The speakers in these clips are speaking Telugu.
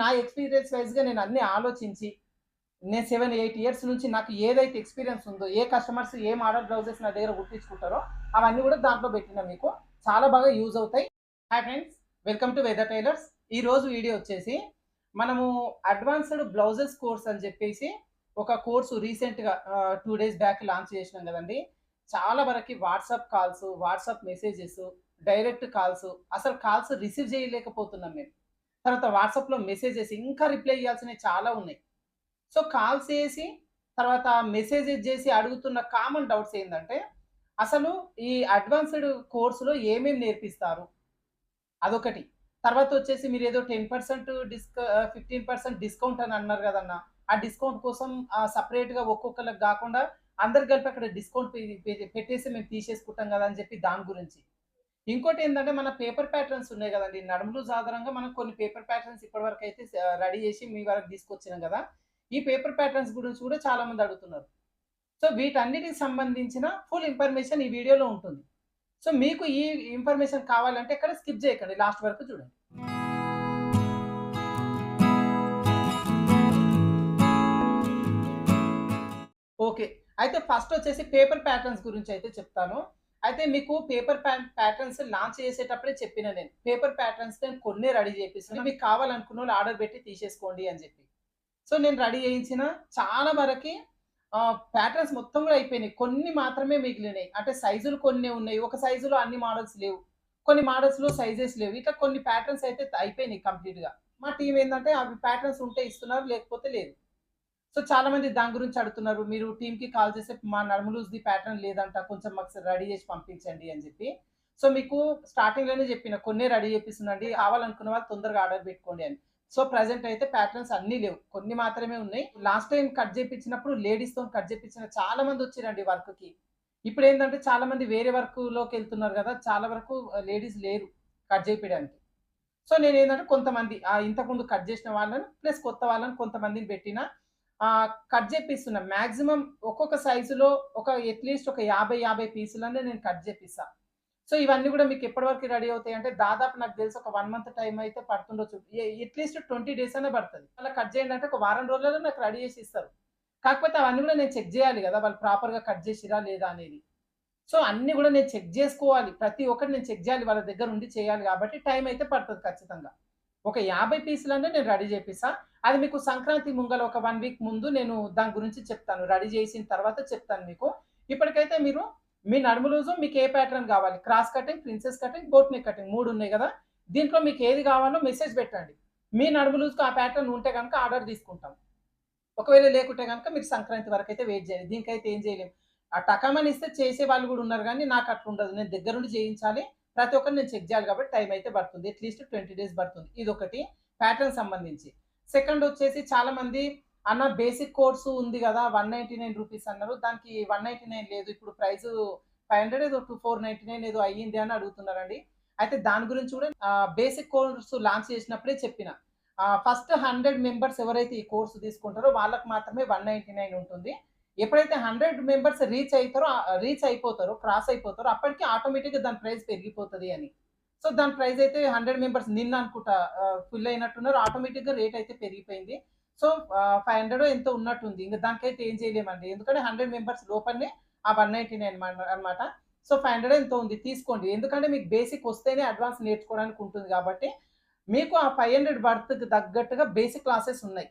నా ఎక్స్‌పీరియన్స్ వైస్‌గా నేను అన్నీ ఆలోచించి, నేను 7, 8 ఇయర్స్ నుంచి నాకు ఏదైతే ఎక్స్‌పీరియన్స్ ఉందో, ఏ కస్టమర్స్ ఏ మోడల్ బ్లౌజెస్ నా దగ్గర కుట్టించుకుంటారో, అవన్నీ కూడా దాంట్లో పెట్టినా మీకు. చాలా బాగా యూజ్ అవుతాయి. Hi friends! Welcome to weather tailors. ఈరోజు వీడియో వచ్చేసి, మనము అడ్వాన్స్‌డ్ బ్లౌజెస్ కోర్స్ అని చెప్పేసి ఒక కోర్సు రీసెంట్‌గా 2 డేస్ బ్యాక్ లాంచ్ చేసినాం కదండీ! చాలా వరకి WhatsApp calls, WhatsApp messages, direct calls, అసలు కాల్స్ రిసీవ్ చేయలేకపోతున్నాం మేము. తర్వాత వాట్సాప్‌లో మెసేజెస్ ఇంకా రిప్లై ఇయ్యాల్సినవి చాలా ఉన్నాయి. సో, కాల్స్ చేసి, తర్వాత మెసేజెస్ చేసి అడుగుతున్న కామన్ డౌట్స్ ఏందంటే, అసలు ఈ అడ్వాన్స్‌డ్ కోర్స్‌లో ఏమేమి నేర్పిస్తారు? అదొకటి. తర్వాతొచ్చేసి మీరేదో 10% 15% డిస్కౌంట్ అని అన్నారు గదన్నా! ఆ డిస్కౌంట్ కోసం సెపరేట్‌గా ఒక్కొక్కళ్ళకి గాకుండా అందరికి కలిపి అక్కడ డిస్కౌంట్ పెట్టేసి మేము తీసేసుకుంటాం గదా! అని చెప్పి దాని గురించి. ఇంకోటేందంటే మన పేపర్ ప్యాటర్న్స్ ఉన్నాయి గదండీ! నడుములు సాధారణంగా మనం కొన్ని పేపర్ ప్యాటర్న్స్ ఇప్పటివరకైతే రెడీ చేసి మీ వరకు తీసుకొచ్చినాం గదా! ఈ పేపర్ ప్యాటర్న్స్ గురించి కూడా చాలా మంది అడుగుతున్నారు. సో, వీటన్నిటికి సంబంధించిన ఫుల్ ఇన్ఫర్మేషన్ ఈ వీడియోలో ఉంటుంది. సో, మీకు ఈ ఇన్ఫర్మేషన్ కావాలంటే ఎక్కడ స్కిప్ చేయకండి. లాస్ట్ వరకు చూడండి. ఓకే. అయితే ఫస్ట్ వచ్చేసి పేపర్ ప్యాటర్న్స్ గురించయితే చెప్తాను. అయితే మీకు పేపర్ ప్యాటర్న్స్ లాంచ్ చేసేటప్పుడే చెప్పిన నేను. పేపర్ ప్యాటర్న్స్ నేను కొన్నే రెడీ చేపిస్తున్నా. మీకు కావాలనుకున్నోళ్ళు ఆర్డర్ పెట్టి తీసేసుకోండి అని చెప్పి. సో, నేను రెడీ చేయించిన చాలా వరకి ప్యాటర్న్స్ మొత్తం కూడా అయిపోయినాయి. కొన్ని మాత్రమే మిగిలినాయి. అంటే సైజులు కొన్నే ఉన్నాయి. ఒక సైజులో అన్ని మోడల్స్ లేవు. కొన్ని మోడల్స్‌లో సైజెస్ లేవు. ఇట్లా కొన్ని ప్యాటర్న్స్ అయితే అయిపోయినాయి కంప్లీట్‌గా. మా టీమ్ ఏందంటే అవి ప్యాటర్న్స్ ఉంటే ఇస్తున్నారు. లేకపోతే లేదు. సో, చాలా మంది దాని గురించి అడుగుతున్నారు. మీరు టీమ్‌కి కాల్ చేస్తే మా నడుము లూజ్‌ది ప్యాటర్న్ లేదంట. కొంచెం మాకు రెడీ చేసి పంపించండి అని చెప్పి. సో, మీకు స్టార్టింగ్‌లోనే చెప్పిన కొన్నే రెడీ చేపిస్తున్నాండి. కావాలనుకున్న వాళ్ళు తొందరగా ఆర్డర్ పెట్టుకోండి అని. సో, ప్రెజెంట్ అయితే ప్యాటర్న్స్ అన్నీ లేవు. కొన్ని మాత్రమే ఉన్నాయి. లాస్ట్ టైమ్ కట్ చేపించినప్పుడు లేడీస్‌తోని కట్ చేపించిన చాలా మంది వచ్చిరండి వర్క్‌కి. ఇప్పుడేందంటే చాలా మంది వేరే వర్క్‌లోకెళ్తున్నారు గదా! చాలా వరకు లేడీస్ లేరు కట్ చేపియడానికి. సో, నేనేందంటే కొంతమంది ఇంతకుముందు కట్ చేసిన వాళ్ళని ప్లస్ కొత్త వాళ్ళని కొంతమందిని పెట్టిన. కట్ చేపిస్తున్నా. మాక్సిమం ఒక్కొక్క సైజులో ఒక అట్‌లీస్ట్ ఒక 50, 50 పీసులన్నా నేను కట్ చేపిస్తా. సో, ఇవన్నీ గూడా మీకు ఎప్పటి వరకు రెడీ అవుతాయంటే దాదాపు నాకు తెలిసి ఒక 1 మంత్ టైమ్ అయితే పడుతుండొచ్చు. అట్‌లీస్ట్ 20 డేస్ అన్నా పడతది. అలా కట్ చేయండి అంటే ఒక వారం రోజులలో నాకు రెడీ చేసి ఇస్తారు. కాకపోతే అవన్నీ గూడా నేను చెక్ జేయాలి గదా! వాళ్ళు ప్రాపర్‌గా కట్ చేసిర్రా లేదా అనేది. సో, అన్నీ గూడా నేను చెక్ జేసుకోవాలి. ప్రతి ఒక్కటి నేను చెక్ జేయాలి. వాళ్ళ దగ్గర ఉండి చేయాలి గాబట్టి టైం అయితే పడతది ఖచ్చితంగా. ఒక 50 పీసులన్నా నేను రెడీ జేపిస్తా. అది మీకు సంక్రాంతి ముంగల ఒక 1 వీక్ ముందు నేను దాని గురించి చెప్తాను. రెడీ జేసిన తర్వాత చెప్తాను మీకు. ఇప్పటికైతే మీరు మీ నడుము లూజు మీకు ఏ ప్యాటర్న్ గావాలి? Cross cutting, princess cutting, boat neck cutting 3 ఉన్నాయి గదా! దీంట్లో మీకు ఏది గావాలో మెసేజ్ పెట్టండి. మీ నడుము లూజ్‌కి ఆ ప్యాటర్న్ ఉంటే గనుక ఆర్డర్ తీసుకుంటాం. ఒకవేళ లేకుంటే గనుక మీరు సంక్రాంతి వరకైతే వెయిట్ చేయాలి. దీనికైతే ఏం చేయలేం. ఆ టకామని ఇస్తే చేసేవాళ్ళు గూడా ఉన్నారు గానీ, నాకట్లుండదు. నేను దగ్గరుండి చేయించాలి. ప్రతి ఒక్కరిని నేను చెక్ జేయాలి కాబట్టి టైం అయితే పడుతుంది. అట్‌లీస్ట్ 20 డేస్ పడుతుంది. ఇదొకటి ప్యాటర్న్ సంబంధించి. సెకండొచ్చేసి చాలా మంది అన్న బేసిక్ కోర్సు ఉంది గదా! రూ. 199 అన్నారు. దానికి 199 లేదు. ఇప్పుడు ప్రైసు 500 ఏదో 499 ఏదో అయ్యింది అని అడుగుతున్నారండి. అయితే దాని గురించి గూడా బేసిక్ కోర్సు లాంచ్ చేసినప్పుడే చెప్పిన. ఫస్ట్ 100 మెంబర్స్ ఎవరైతే ఈ కోర్స్ తీసుకుంటారో వాళ్ళకి మాత్రమే 199 ఉంటుంది. ఎప్పుడైతే 100 మెంబర్స్ రీచ్ అయిపోతారో, క్రాస్ అయిపోతారో అప్పటికి ఆటోమేటిక్‌గా దాని ప్రైస్ పెరిగిపోతది అని. సో, దాని ప్రైస్ అయితే 100 మెంబర్స్ నిన్న అనుకుంటా ఫిల్ అయినట్టున్నారు. ఆటోమేటిక్‌గా రేట్ అయితే పెరిగిపోయింది. సో, 500 ఎంతో ఉన్నట్టుంది. ఇంక దానికైతే ఏం చేయలేమండి. ఎందుకంటే 100 మెంబర్స్ లోపలనే ఆ 199 అన్నమాట. సో, 500 ఎంతో ఉంది తీసుకోండి. ఎందుకంటే మీకు బేసిక్ వస్తేనే అడ్వాన్స్ నేర్చుకోవడానికి ఉంటుంది కాబట్టి మీకు ఆ 500 వర్త్‌కి తగ్గట్టుగా బేసిక్ క్లాసెస్ ఉన్నాయి.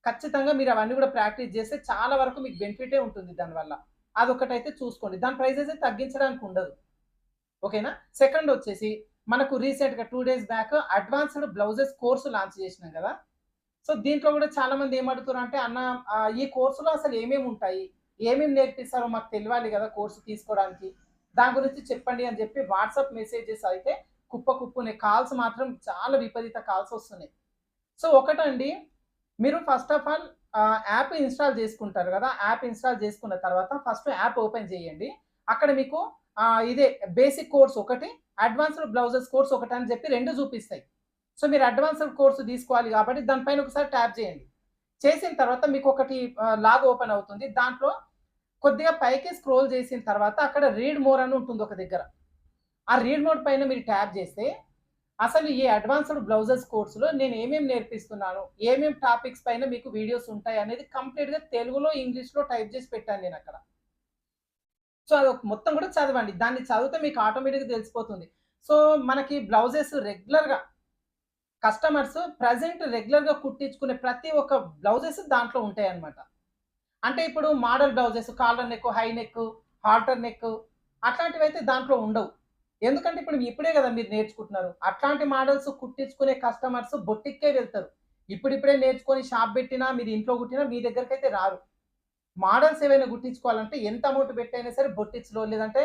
ఖచ్చితంగా మీరు అవన్నీ కూడా ప్రాక్టీస్ చేస్తే చాలా వరకు మీకు బెనిఫిటే ఉంటుంది దానివల్ల. అదొకటైతే చూసుకోండి. దాని ప్రైసెస్ తగ్గించడానికి ఉండదు. ఓకేనా? సెకండ్ వచ్చేసి మనకు రీసెంట్‌గా 2 days back advanced blouses course launch చేసినాం గదా! సో, దీంట్లో గూడా చాలా మంది ఏమడుగుతుర్రంటే, "అన్న ఈ కోర్సులో అసలు ఏమేమి ఉంటాయి? ఏమేమి నేర్పిస్తారో మాకు తెలవాలి గదా! కోర్స్ తీసుకోవడానికి. దాని గురించి చెప్పండి" అని జెప్పి వాట్సాప్ మెసేజెస్ అయితే కుప్పకుప్పునే. కాల్స్ మాత్రం చాలా విపరీత కాల్స్ ఒస్తున్నాయి. సో, ఒకటండి మీరు first of all app install చేసుకుంటారు గదా! యాప్ ఇన్‌స్టాల్ చేసుకున్న తర్వాత ఫస్ట్ యాప్ ఓపెన్ చేయండి. అక్కడ మీకు ఇదే బేసిక్ కోర్స్ ఒకటి, అడ్వాన్స్‌డ్ బ్లౌజెస్ కోర్స్ ఒకటని చెప్పి 2 చూపిస్తాయి. సో, మీరు అడ్వాన్స్‌డ్ కోర్స్ తీసుకోవాలి కాబట్టి దాని పైన ఒకసారి ట్యాప్ చేయండి. చేసిన తర్వాత మీకొకటి లాగ్ ఓపెన్ అవుతుంది. దాంట్లో కొద్దిగా పైకి స్క్రోల్ చేసిన తర్వాత అక్కడ రీడ్ మోర్ అని ఉంటుంది ఒక దగ్గర. ఆ రీడ్ మోడ్ పైన మీరు ట్యాప్ చేస్తే అసలు ఈ అడ్వాన్స్డ్ బ్లౌజెస్ కోర్సులో నేను ఏమేమి నేర్పిస్తున్నాను, ఏమేమి టాపిక్స్ పైన మీకు వీడియోస్ ఉంటాయి అనేది కంప్లీట్‌గా తెలుగులో, ఇంగ్లీష్‌లో టైప్ చేసి పెట్టాను నేనక్కడ. సో, అది మొత్తం కూడా చదవండి. దాన్ని చదివితే మీకు ఆటోమేటిక్‌గా తెలిసిపోతుంది. సో, మనకి బ్లౌజెస్ రెగ్యులర్‌గా ప్రెజెంట్ రెగ్యులర్‌గా కుట్టించుకునే ప్రతి ఒక్క బ్లౌజెస్ దాంట్లో ఉంటాయన్నమాట. అంటే ఇప్పుడు model blouses collar neck, high neck, halter neck అట్లాంటివైతే దాంట్లో ఉండవు. ఎందుకంటే ఇప్పుడే గదా మీరు నేర్చుకుంటున్నారు. అట్లాంటి మోడల్స్ కుట్టించుకునే కస్టమర్స్ బొటిక్కే వెళ్తారు. ఇప్పుడిప్పుడే నేర్చుకొని షాప్ పెట్టినా, మీరు ఇంట్లో కుట్టినా మీ దగ్గరికైతే రారు. మోడల్స్ ఏవైనా కుట్టించుకోవాలంటే ఎంత అమౌంట్ పెట్టైనా సరే బొటిక్స్‌లో లేదంటే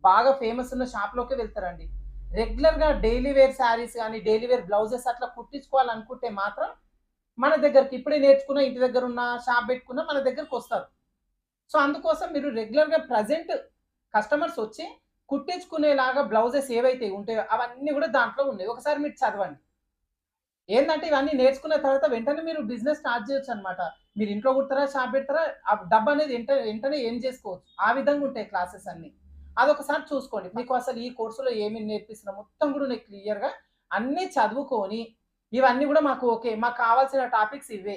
బాగా ఫేమస్ ఉన్న షాప్‌లోకే వెళ్తారండి. రెగ్యులర్‌గా డైలీ వేర్ శారీస్ గాని, డైలీ వేర్ బ్లౌజెస్ అట్లా కుట్టించుకోవాలనుకుంటే మాత్రం మన దగ్గరికి ఇప్పుడే నేర్చుకున్న ఇంటి దగ్గరున్న షాప్ పెట్టుకున్న మన దగ్గరకొస్తారు. సో, అందుకోసం మీరు రెగ్యులర్‌గా ప్రెజెంట్ కస్టమర్స్ వచ్చి కుట్టించుకునేలాగా బ్లౌజెస్ ఏవైతే ఉంటాయో అవన్నీ గూడా దాంట్లో ఉన్నాయి. ఒకసారి మీరు చదవండి. ఏందంటే ఇవన్నీ నేర్చుకున్న తర్వాత వెంటనే మీరు బిజినెస్ స్టార్ట్ చేయొచ్చనమాట. మీరు ఇంట్లో కుడతారా, షాప్ పెడతారా, ఆ డబ్బనేది వెంటనే ఎర్న్ చేసుకోవచ్చు. ఆ విధంగా ఉంటాయి క్లాసెస్ అన్నీ. అదొకసారి చూసుకోండి. మీకు అసలు ఈ కోర్సులో ఏమేమి నేర్పిస్తున్నాం మొత్తం గూడా నేను క్లియర్‌గా అన్నీ చదువుకొని, ఇవన్నీ గూడా మాకు ఓకే. మాకు కావాల్సిన టాపిక్స్ ఇవే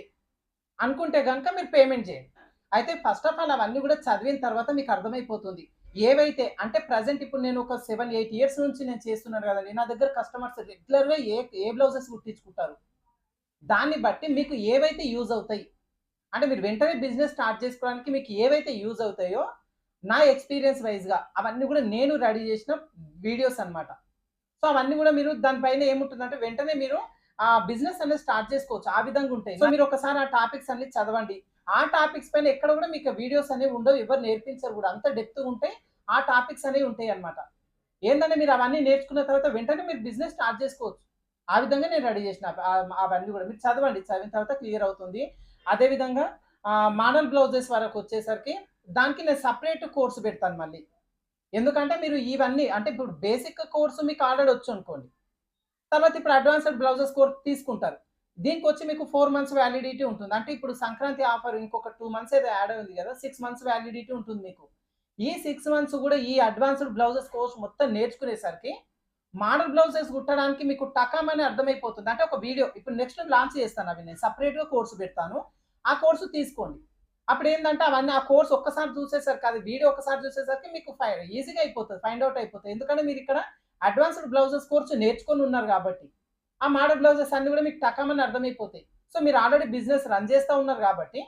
అనుకుంటే గనక మీరు పేమెంట్ చేయండి. అయితే ఫస్ట్ ఆఫ్ ఆల్ అవన్నీ గూడా చదివిన తర్వాత మీకు అర్థమైపోతుంది. ఏవైతే అంటే ప్రెజెంట్ ఇప్పుడు నేను ఒక 7, 8 ఇయర్స్ నుంచి నేను చేస్తున్నాను గదండీ. నా దగ్గర కస్టమర్స్ రెగ్యులర్‌గా ఏ ఏ బ్లౌజెస్ కుట్టించుకుంటారు. దాన్ని బట్టి మీకు ఏవైతే యూజ్ అవుతాయి. అంటే మీరు వెంటనే బిజినెస్ స్టార్ట్ చేసుకోవడానికి మీకు ఏవైతే యూజ్ అవుతాయో, నా ఎక్స్‌పీరియన్స్ వైస్‌గా అవన్నీ గూడా నేను రెడీ చేసిన వీడియోస్ అన్నమాట. సో, అవన్నీ గూడా మీరు దాని పైన ఏముంటుందంటే వెంటనే మీరు బిజినెస్ అనేది స్టార్ట్ చేసుకోవచ్చు. ఆ విధంగా ఉంటాయి. సో, మీరు ఒకసారి ఆ టాపిక్స్ అన్ని చదవండి. ఆ టాపిక్స్ పైన ఎక్కడ గూడా మీకు వీడియోస్ అనేవి ఉండవు. ఎవరు నేర్పించరు గూడా. అంత డెప్త్‌గా ఉంటాయి. ఆ టాపిక్స్ అనేవి ఉంటాయన్నమాట. ఏందంటే మీరు అవన్నీ నేర్చుకున్న తర్వాత వెంటనే మీరు బిజినెస్ స్టార్ట్ చేసుకోవచ్చు. ఆ విధంగా నేను రెడీ చేసిన అవన్నీ గూడా. మీరు చదవండి. చదివిన తర్వాత క్లియర్ అవుతుంది. అదే విధంగా మోడల్ బ్లౌజెస్ వరకొచ్చేసరికి దానికి నేను సెపరేట్ కోర్స్ పెడతాను మళ్ళీ. ఎందుకంటే మీరు ఇవన్నీ అంటే ఇప్పుడు బేసిక్ కోర్స్ మీకు ఆల్రెడీ వచ్చనుకోండి. తర్వాత ఇప్పుడు అడ్వాన్స్‌డ్ బ్లౌజెస్ కోర్స్ తీసుకుంటారు. దీనికొచ్చి మీకు 4 మంత్స్ వ్యాలిడిటీ ఉంటుంది. అంటే ఇప్పుడు సంక్రాంతి ఆఫర్ ఇంకొక 2 మంత్స్ ఏదో యాడ్ అయింది గదా! 6 మంత్స్ వ్యాలిడిటీ ఉంటుంది మీకు. ఈ 6 మంత్స్ గూడా ఈ అడ్వాన్స్‌డ్ బ్లౌజెస్ కోర్స్ మొత్తం నేర్చుకునేసరికి మోడల్ బ్లౌజెస్ కుట్టడానికి మీకు టకమని అర్థమైపోతుంది. అంటే ఒక వీడియో ఇప్పుడు నెక్స్ట్ లాంచ్ చేస్తాను అవి నేను. సెపరేట్‌గా కోర్స్ పెడతాను. ఆ కోర్స్ తీసుకోండి. అప్పుడేందంటే అవన్నీ ఆ కోర్స్ ఒక్కసారి చూసేసరికి అది వీడియో ఒక్కసారి చూసేసరికి మీకు ఈజీగా అయిపోతది. ఫైండ్ ఔట్ అయిపోతది. ఎందుకంటే మీరిక్కడ అడ్వాన్స్‌డ్ బ్లౌజెస్ కోర్స్ నేర్చుకొని ఉన్నారు గాబట్టి. ఆ మోడల్ బ్లౌజెస్ అన్నీ గూడా మీకు టకమని అర్థమైపోతాయి. సో, మీరు ఆల్రెడీ బిజినెస్ రన్ చేస్తా ఉన్నారు గాబట్టి,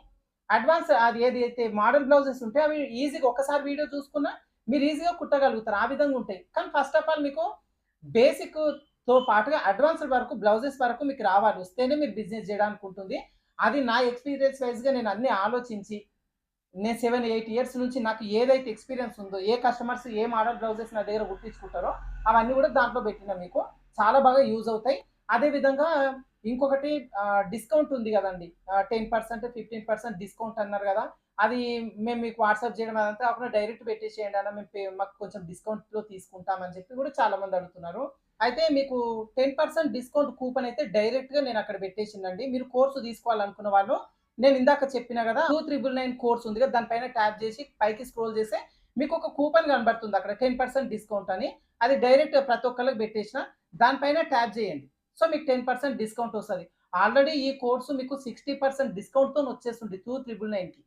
అది ఏదైతే మోడల్ బ్లౌజెస్ ఉంటాయో అవి ఈజీగా ఒక్కసారి వీడియో చూసుకున్నా మీరు ఈజీగా కుట్టగలుగుతారు. ఆ విధంగా ఉంటాయి. కానీ ఫస్ట్ ఆఫ్ ఆల్ మీకు బేసిక్‌తో పాటుగా అడ్వాన్స్‌డ్ వరకు బ్లౌజెస్ వరకు మీకు రావాలి. వస్తేనే మీరు బిజినెస్ జేయడానికి ఉంటుంది. అది నా ఎక్స్‌పీరియన్స్ వైస్‌గా నేను అన్నీ ఆలోచించి నేను 7, 8 ఇయర్స్ నుంచి నాకు ఏదైతే ఎక్స్‌పీరియన్స్ ఉందో, ఏ కస్టమర్స్ ఏ మోడల్ బ్లౌజెస్ నా దగ్గర కుట్టించుకుంటారో, అవన్నీ గూడా దాంట్లో పెట్టినా మీకు. చాలా బాగా యూజ్ అవుతాయి. అదే విధంగా ఇంకొకటి డిస్కౌంట్ ఉంది గదండీ! 10%, 15% డిస్కౌంట్ అన్నారు గదా! అది మేము మీకు వాట్సాప్ చేయడం అదంతా కాకుండా డైరెక్ట్ పెట్టేసేయండి అన్న మేము మాకు కొంచెం డిస్కౌంట్‌లో తీసుకుంటాం అని చెప్పి గూడా చాలా మంది అడుగుతున్నారు. అయితే మీకు 10% డిస్కౌంట్ కూపన్ అయితే డైరెక్ట్‌గా నేను అక్కడ పెట్టేసిందండి. మీరు కోర్స్ తీసుకోవాలనుకున్న వాళ్ళు నేను ఇందాక చెప్పినా గదా! 2999 కోర్స్ ఉంది గదా! దాని పైన ట్యాప్ జేసి పైకి స్క్రోల్ చేస్తే మీకొక కూపన్ కనబడుతుంది అక్కడ 10% డిస్కౌంట్ అని. అది డైరెక్ట్ ప్రతి ఒక్కళ్ళకి పెట్టేసిన. దాని పైన ట్యాప్ చేయండి. సో, మీకు 10% డిస్కౌంట్ వస్తది. ఆల్రెడీ ఈ కోర్స్ మీకు 60% డిస్కౌంట్‌తోని వచ్చేస్తుంది 2999కి.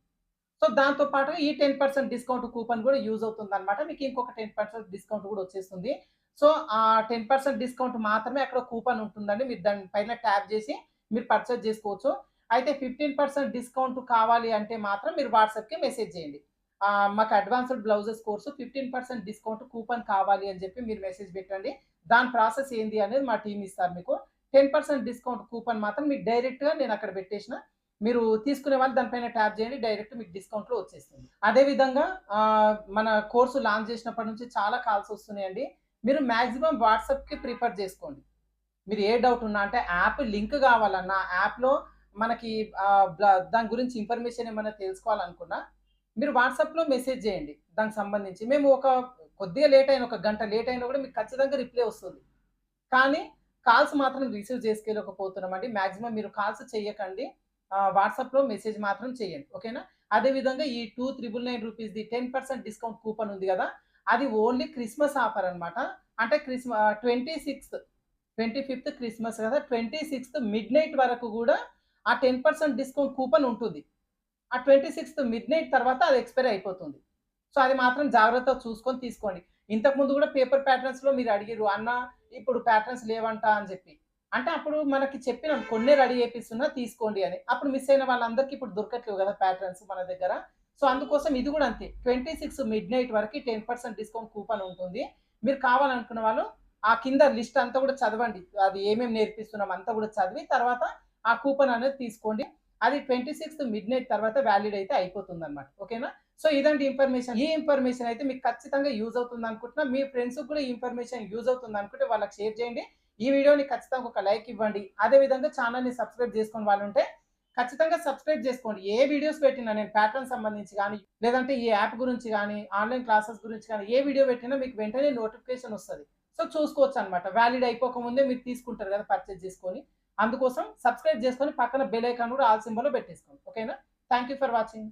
సో, దాంతో పాటుగా ఈ 10% డిస్కౌంట్ కూపన్ గూడా యూజ్ అవుతుందన్నమాట. మీకు ఇంకొక 10% డిస్కౌంట్ గూడా వచ్చేస్తుంది. సో, ఆ 10% డిస్కౌంట్ మాత్రమే అక్కడ కూపన్ ఉంటుందండి. మీరు దాని పైన ట్యాప్ జేసి మీరు పర్చేజ్ జేసుకోవచ్చు. అయితే 15% డిస్కౌంట్ కావాలి అంటే మాత్రం మీరు వాట్సాప్‌కి మెసేజ్ జేయండి. మాకు advanced blouses course 15% discount coupon కావాలి అని జెప్పి మీరు మెసేజ్ పెట్టండి. దాని ప్రాసెస్ ఏంది అనేది మా టీమ్ ఇస్తారు మీకు. 10% డిస్కౌంట్ కూపన్ మాత్రం మీకు డైరెక్ట్‌గా నేను అక్కడ పెట్టేసిన. మీరు తీసుకునే వాళ్ళు దాని పైన ట్యాప్ చేయండి. డైరెక్ట్ మీకు డిస్కౌంట్‌లో వచ్చేస్తుంది. అదే విధంగా మన కోర్స్ లాంచ్ చేసినప్పటి నుంచి చాలా కాల్స్ వస్తున్నాయండి. మీరు మాక్సిమం వాట్సాప్‌కి ప్రిఫర్ చేసుకోండి. మీరు ఏ డౌట్ ఉన్నా అంటే యాప్ లింక్ కావాలన్నా, యాప్‌లో మనకి దాని గురించి ఇన్ఫర్మేషన్ ఏమైనా తెలుసుకోవాలనుకున్నా, మీరు వాట్సాప్‌లో మెసేజ్ చేయండి దానికి సంబంధించి. మేము కొద్దిగా లేట్ అయిన ఒక గంట లేట్ అయినా కూడా మీకు ఖచ్చితంగా రిప్లై వస్తుంది. కానీ కాల్స్ మాత్రం రిసీవ్ చేసుకోలేకపోతున్నామండి. మాక్సిమం మీరు కాల్స్ చెయ్యకండి. వాట్సాప్‌లో మెసేజ్ మాత్రం చేయండి. ఓకేనా? అదే విధంగా ఈ 2999 రూపీస్‌ది 10% డిస్కౌంట్ కూపన్ ఉంది గదా! అది ఓన్లీ క్రిస్మస్ ఆఫర్ అన్నమాట. అంటే 26 25థ్ క్రిస్మస్ కదా, 26థ్ మిడ్‌నైట్ వరకు గూడా ఆ 10% డిస్కౌంట్ కూపన్ ఉంటుంది. ఆ 26థ్ మిడ్‌నైట్ తర్వాత అది ఎక్స్‌పైర్ అయిపోతుంది. సో, అది మాత్రం జాగ్రత్తగా చూసుకొని తీసుకోండి. ఇంతకుముందు గూడా పేపర్ ప్యాటర్న్స్‌లో మీరు అడిగిర్రు, "అన్న ఇప్పుడు ప్యాటర్న్స్ లేవంట" అని జెప్పి. అంటే అప్పుడు మనకి చెప్పినాం కొన్నే రెడీ చేపిస్తున్నా తీసుకోండి అని. అప్పుడు మిస్ అయిన వాళ్ళందరికీ ఇప్పుడు దొరకట్లేవు గదా ప్యాటర్న్స్ మన దగ్గర. సో, అందుకోసం ఇది గూడా అంతే. 26 మిడ్‌నైట్ వరకి 10% డిస్కౌంట్ కూపన్ ఉంటుంది. మీరు కావాలనుకున్న వాళ్ళు ఆ కింద లిస్ట్ అంతా గూడా చదవండి. అది ఏమేమి నేర్పిస్తున్నాం అంతా గూడా చదివి తర్వాత ఆ కూపన్ అనేది తీసుకోండి. అది 26 మిడ్‌నైట్ తర్వాత వాలిడ్ అయితే అయిపోతుందన్నమాట. ఓకేనా? సో, ఇదండి ఇన్ఫర్మేషన్. ఈ ఇన్ఫర్మేషన్ అయితే మీకు ఖచ్చితంగా యూజ్ అవుతుందనుకుంటున్నా. మీ ఫ్రెండ్స్‌కి కూడా ఈ ఇన్ఫర్మేషన్ యూజ్ అవుతుందనుకుంటే వాళ్ళకి షేర్ చేయండి. ఈ వీడియోని ఖచ్చితంగా ఒక లైక్ ఇవ్వండి. అదే విధంగా ఛానెల్‌ని సబ్స్క్రైబ్ చేసుకొని వాళ్ళుంటే ఖచ్చితంగా సబ్స్క్రైబ్ చేసుకోండి. ఏ వీడియోస్ పెట్టినా నేను ప్యాటర్న్ సంబంధించి గాని, లేదంటే ఈ యాప్ గురించి గాని, ఆన్‌లైన్ క్లాసెస్ గురించి గాని, ఏ వీడియో పెట్టినా మీకు వెంటనే నోటిఫికేషన్ వస్తది. సో, చూసుకోవచ్చనమాట. వాలిడ్ అయిపోక ముందే మీరు తీసుకుంటారు కదా పర్చేజ్ చేసుకొని. అందుకోసం సబ్స్క్రైబ్ చేసుకొని పక్కన బెల్ ఐకాన్ కూడా ఆల్ సింబల్‌లో పెట్టేసుకోండి. ఓకేనా? Thank you for watching.